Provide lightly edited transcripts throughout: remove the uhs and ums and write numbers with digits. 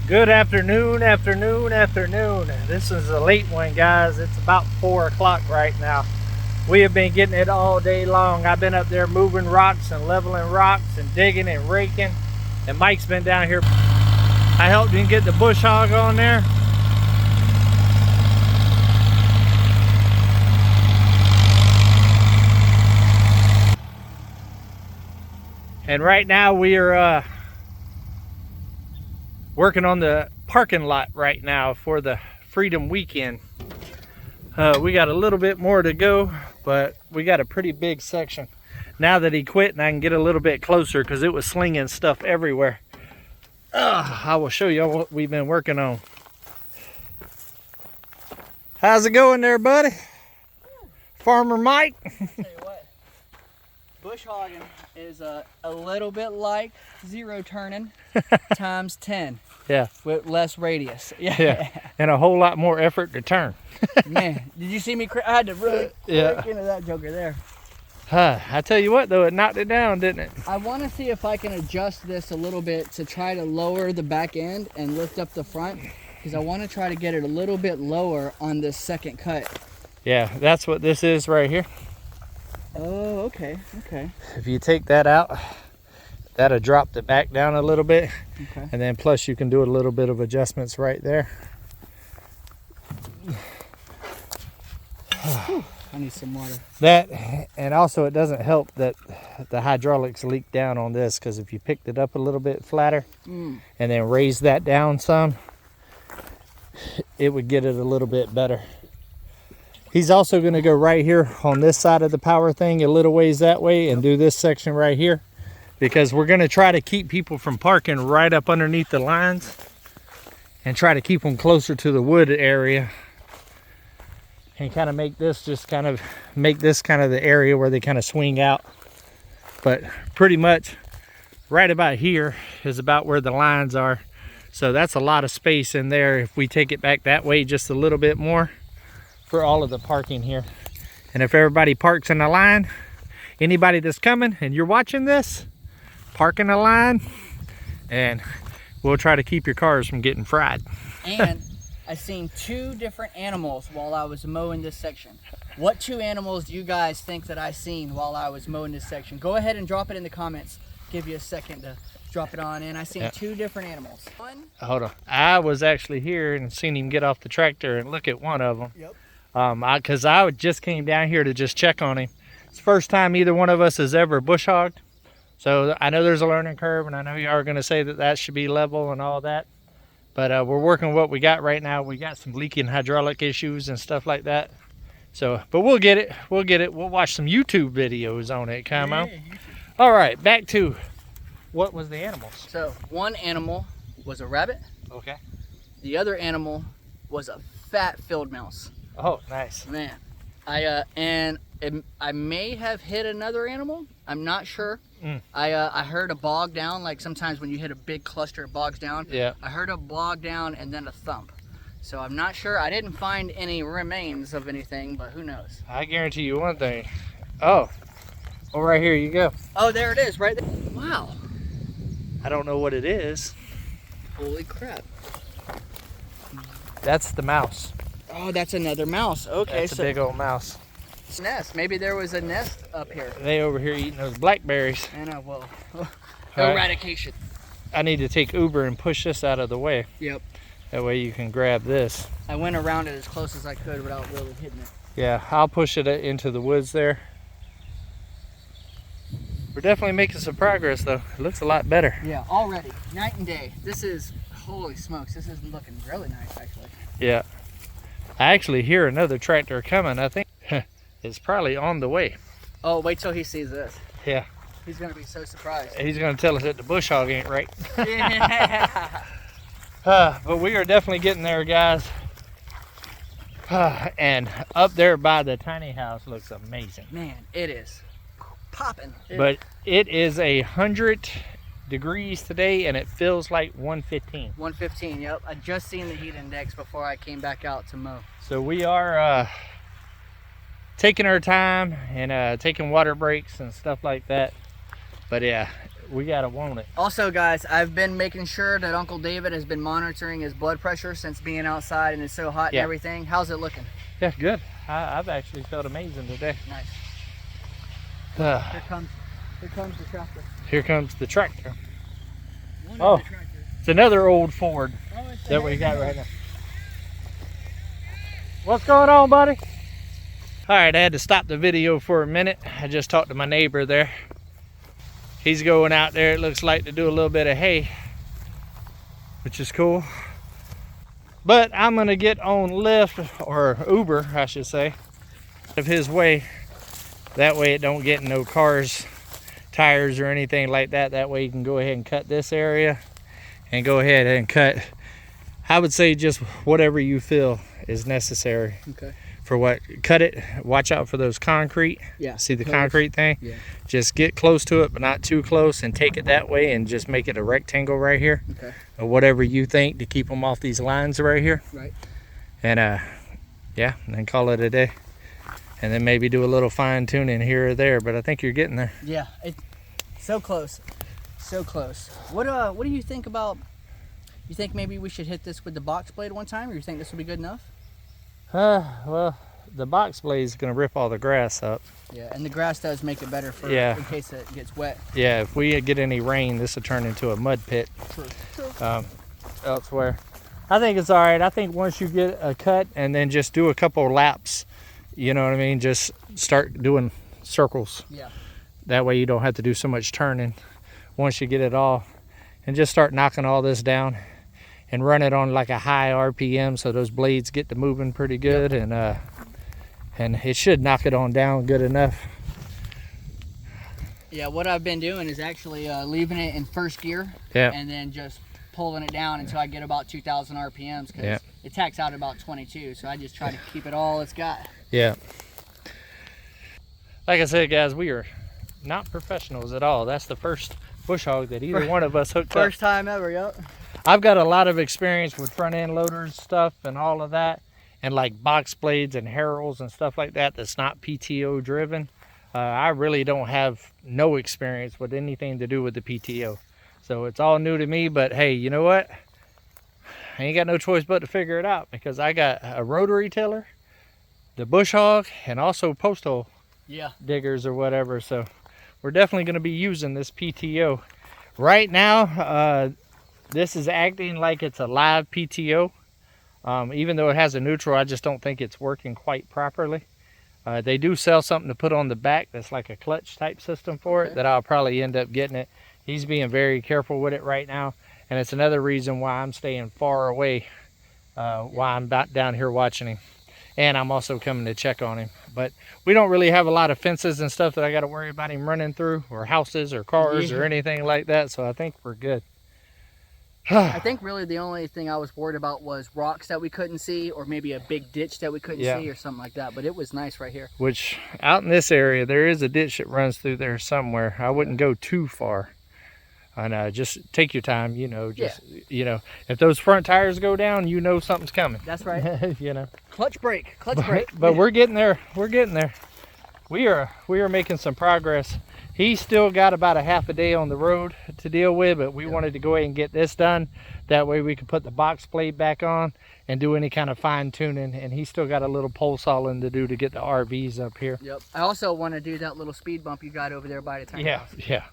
Good afternoon. This is a late one, guys. It's about 4 o'clock right now. We have been getting it all day long. I've been up there moving rocks and leveling rocks and digging and raking. And Mike's been down here. I helped him get the bush hog on there. And right now we are working on the parking lot right now for the Freedom Weekend. We got a little bit more to go, but we got a pretty big section. Now that he quit and I can get a little bit closer because it was slinging stuff everywhere. I will show you what we've been working on. How's it going there, buddy? Farmer Mike? Tell you what, bush hogging is a little bit like zero turning times 10. Yeah. With less radius. Yeah. And a whole lot more effort to turn. Man, did you see me? I had to really break into that joker there. I tell you what, though, it knocked it down, didn't it? I want to see if I can adjust this a little bit to try to lower the back end and lift up the front, because I want to try to get it a little bit lower on this second cut. Yeah, that's what this is right here. Oh, okay. If you take that out, that'll drop it back down a little bit. Okay. And then plus you can do a little bit of adjustments right there. I need some water. That, and also it doesn't help that the hydraulics leak down on this, because if you picked it up a little bit flatter and then raise that down some, it would get it a little bit better. He's also going to go right here on this side of the power thing a little ways that way and do this section right here, because we're going to try to keep people from parking right up underneath the lines and try to keep them closer to the wood area. And kind of make this kind of the area where they kind of swing out. But pretty much right about here is about where the lines are. So that's a lot of space in there if we take it back that way just a little bit more for all of the parking here. And if everybody parks in a line, anybody that's coming and you're watching this, park in a line and we'll try to keep your cars from getting fried. And I seen 2 different animals while I was mowing this section. What 2 animals do you guys think that I seen while I was mowing this section? Go ahead and drop it in the comments. Give you a second to drop it on in. I seen 2 different animals. One. Hold on. I was actually here and seen him get off the tractor and look at one of them. Yep. Because I just came down here to just check on him. It's the first time either one of us has ever bush hogged. So I know there's a learning curve, and I know you are going to say that that should be level and all that. But we're working with what we got right now. We got some leaking hydraulic issues and stuff like that. So, but we'll get it. We'll watch some YouTube videos on it. Come on. All right, back to what was the animals. So one animal was a rabbit. Okay. The other animal was a fat field mouse. Oh, nice. Man, I may have hit another animal. I'm not sure. I heard a bog down, like sometimes when you hit a big cluster it bogs down. Yeah. I heard a bog down and then a thump. So I'm not sure. I didn't find any remains of anything, but who knows? I guarantee you one thing. Oh, well, right here you go. Oh, there it is, right there. Wow. I don't know what it is. Holy crap. That's the mouse. Oh, that's another mouse. Okay, That's a big old mouse. Nest. Maybe there was a nest up here. They over here eating those blackberries. I know, well, Right. eradication. I need to take Uber and push this out of the way. Yep. That way you can grab this. I went around it as close as I could without really hitting it. Yeah, I'll push it into the woods there. We're definitely making some progress though. It looks a lot better. Yeah, already. Night and day. This is, holy smokes, this is looking really nice actually. Yeah. I actually hear another tractor coming. I think it's probably on the way. Oh, wait till he sees this. Yeah. He's gonna be so surprised. He's gonna tell us that the bush hog ain't right. Yeah. But we are definitely getting there, guys. And up there by the tiny house looks amazing. Man, it is popping. But it is 100 degrees today and it feels like 115. 115, yep. I just seen the heat index before I came back out to mow. So we are taking our time and taking water breaks and stuff like that. But yeah, we gotta want it. Also, guys, I've been making sure that Uncle David has been monitoring his blood pressure since being outside and it's so hot and everything. How's it looking? Yeah, good. I've actually felt amazing today. Nice. Here comes the tractor. Here comes the tractor. One Oh, of the tractors. it's another old Ford It's that we got right now. What's going on, buddy? All right, I had to stop the video for a minute. I just talked to my neighbor there. He's going out there, it looks like, to do a little bit of hay, which is cool. But I'm gonna get on Lyft, or Uber, I should say, of his way. That way it don't get in no cars, tires, or anything like that. That way you can go ahead and cut this area and go ahead and cut, I would say, just whatever you feel is necessary. Okay. For what, cut it, watch out for those concrete. Yeah. See the concrete thing? Yeah. Just get close to it, but not too close, and take it that way and just make it a rectangle right here. Okay. Or whatever you think to keep them off these lines right here. Right. And yeah, and then call it a day. And then maybe do a little fine tuning here or there, but I think you're getting there. Yeah, it's so close. So close. What do you think about, you think maybe we should hit this with the box blade one time, or you think this will be good enough? Well, the box blade is going to rip all the grass up. Yeah, and the grass does make it better for Yeah. in case it gets wet. Yeah, if we get any rain, this will turn into a mud pit. True. Elsewhere. I think it's all right. I think once you get a cut and then just do a couple laps, you know what I mean? Just start doing circles. Yeah. That way you don't have to do so much turning once you get it all. And just start knocking all this down and run it on like a high RPM so those blades get to moving pretty good. Yep. And it should knock it on down good enough. Yeah, what I've been doing is actually leaving it in first gear. Yeah. And then just pulling it down until I get about 2,000 RPMs, because it tacks out about 22. So I just try to keep it all it's got. Yeah. Like I said, guys, we are not professionals at all. That's the first bush hog that either one of us hooked up. First time ever, yep. I've got a lot of experience with front end loaders stuff and all of that, and like box blades and harrows and stuff like that that's not PTO driven. I really don't have no experience with anything to do with the PTO. So it's all new to me, but hey, you know what? I ain't got no choice but to figure it out, because I got a rotary tiller, the bush hog, and also post hole diggers or whatever. So we're definitely going to be using this PTO. Right now, this is acting like it's a live PTO. Even though it has a neutral, I just don't think it's working quite properly. They do sell something to put on the back that's like a clutch type system for it, that I'll probably end up getting it. He's being very careful with it right now, and it's another reason why I'm staying far away, why I'm down here watching him. And I'm also coming to check on him. But we don't really have a lot of fences and stuff that I got to worry about him running through, or houses or cars or anything like that, so I think we're good. I think really the only thing I was worried about was rocks that we couldn't see, or maybe a big ditch that we couldn't see, or something like that. But it was nice right here. Which, out in this area, there is a ditch that runs through there somewhere. I wouldn't go too far. And just take your time, you know, just, you know, if those front tires go down, you know something's coming. That's right. You know. Clutch brake, clutch brake. But we're getting there. We're getting there. We are making some progress. He's still got about a half a day on the road to deal with, but we wanted to go ahead and get this done. That way we could put the box blade back on and do any kind of fine tuning. And he's still got a little pole sawing to do to get the RVs up here. Yep. I also want to do that little speed bump you got over there by the tiny house. Yeah.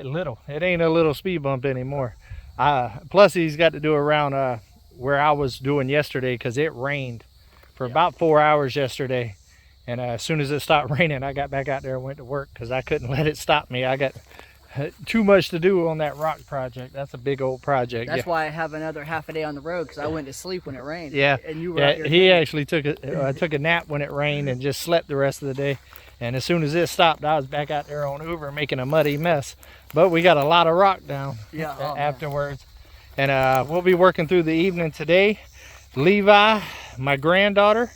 Little. It ain't a little speed bump anymore. Plus he's got to do around where I was doing yesterday, because it rained for about 4 hours yesterday. And as soon as it stopped raining, I got back out there and went to work, because I couldn't let it stop me. I got too much to do on that rock project. That's a big old project. That's why I have another half a day on the road, because I went to sleep when it rained. Yeah. And you were out here. He actually took a nap when it rained and just slept the rest of the day. And as soon as it stopped, I was back out there on Uber making a muddy mess. But we got a lot of rock down afterwards. And we'll be working through the evening today. Levi, my granddaughter,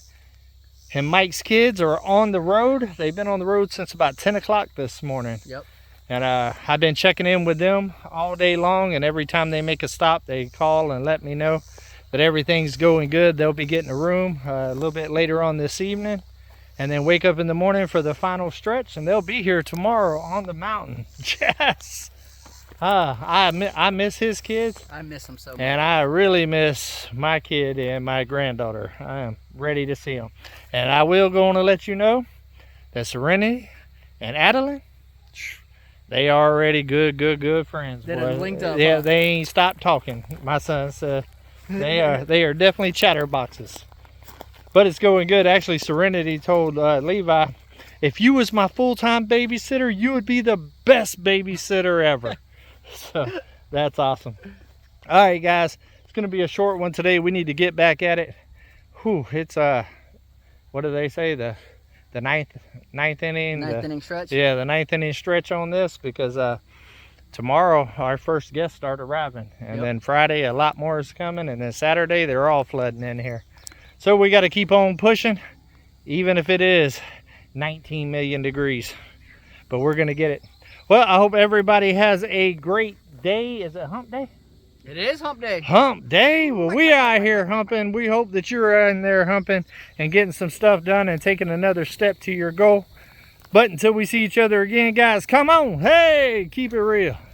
and Mike's kids are on the road. They've been on the road since about 10 o'clock this morning. Yep. And I've been checking in with them all day long, and every time they make a stop, they call and let me know that everything's going good. They'll be getting a room a little bit later on this evening, and then wake up in the morning for the final stretch, and they'll be here tomorrow on the mountain. Yes. I miss his kids. I miss them so much. And I really miss my kid and my granddaughter. I am ready to see them. And I will go on to let you know that Serenity and Adeline, they are already good friends. They done linked up. Yeah, huh? they ain't stopped talking. My son said they are definitely chatterboxes. But it's going good. Actually, Serenity told Levi, if you was my full-time babysitter, you would be the best babysitter ever. So that's awesome. All right, guys, it's going to be a short one today. We need to get back at it. Whew, it's what do they say, the ninth inning? Ninth inning stretch. Yeah, the ninth inning stretch on this, because tomorrow our first guests start arriving, and then Friday a lot more is coming, and then Saturday they're all flooding in here. So we got to keep on pushing, even if it is 19 million degrees. But we're going to get it. Well, I hope everybody has a great day. Is it hump day? It is hump day. Hump day? Well, we out here humping. We hope that you're in there humping and getting some stuff done and taking another step to your goal. But until we see each other again, guys, come on. Hey, keep it real.